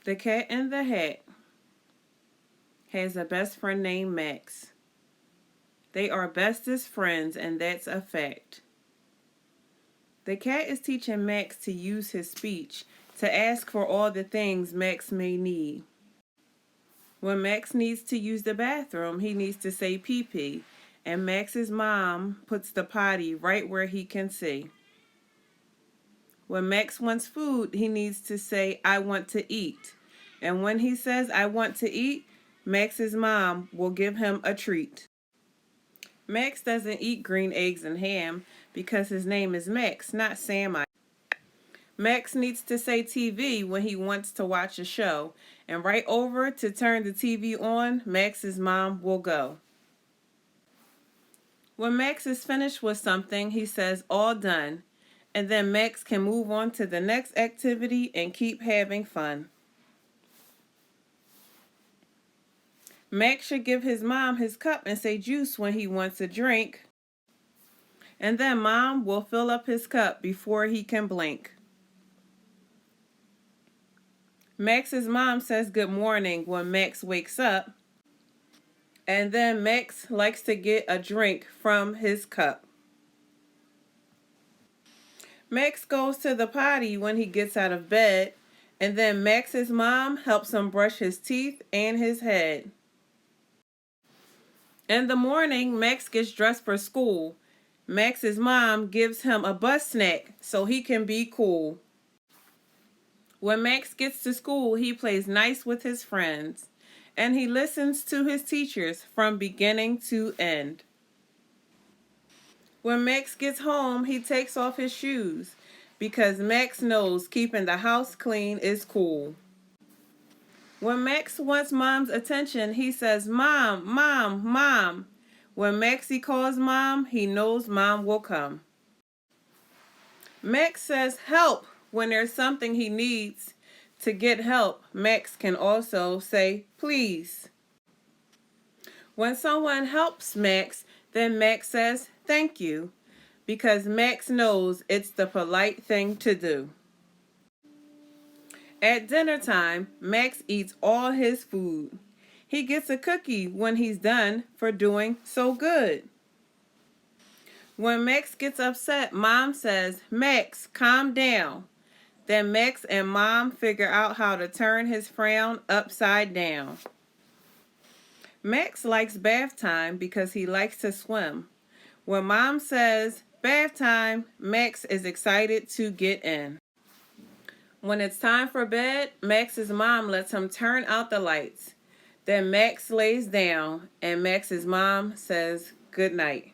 The Cat in the Hat has a best friend named Max. They are bestest friends, and that's a fact. The cat is teaching Max to use his speech to ask for all the things Max may need. When Max needs to use the bathroom, he needs to say pee pee, and Max's mom puts the potty right where he can see. When Max wants food, he needs to say, I want to eat. And when he says, I want to eat, Max's mom will give him a treat. Max doesn't eat green eggs and ham because his name is Max, not Sam. Max needs to say TV when he wants to watch a show, and right over to turn the TV on, Max's mom will go. When Max is finished with something, he says, all done. And then Max can move on to the next activity and keep having fun. Max should give his mom his cup and say juice when he wants a drink. And then mom will fill up his cup before he can blink. Max's mom says good morning when Max wakes up. And then Max likes to get a drink from his cup. Max goes to the potty when he gets out of bed, and then Max's mom helps him brush his teeth and his head. In the morning, Max gets dressed for school. Max's mom gives him a bus snack so he can be cool. When Max gets to school, he plays nice with his friends, and he listens to his teachers from beginning to end. When Max gets home, he takes off his shoes because Max knows keeping the house clean is cool. When Max wants mom's attention, he says, Mom, Mom, Mom. When Maxie calls Mom, he knows Mom will come. Max says help when there's something he needs. To get help, Max can also say please. When someone helps Max, then Max says thank you, because Max knows it's the polite thing to do. At dinner time, Max eats all his food. He gets a cookie when he's done for doing so good. When Max gets upset, Mom says, Max, calm down. Then Max and Mom figure out how to turn his frown upside down. Max likes bath time because he likes to swim. When Mom says, bath time, Max is excited to get in. When it's time for bed, Max's mom lets him turn out the lights. Then Max lays down and Max's mom says good night.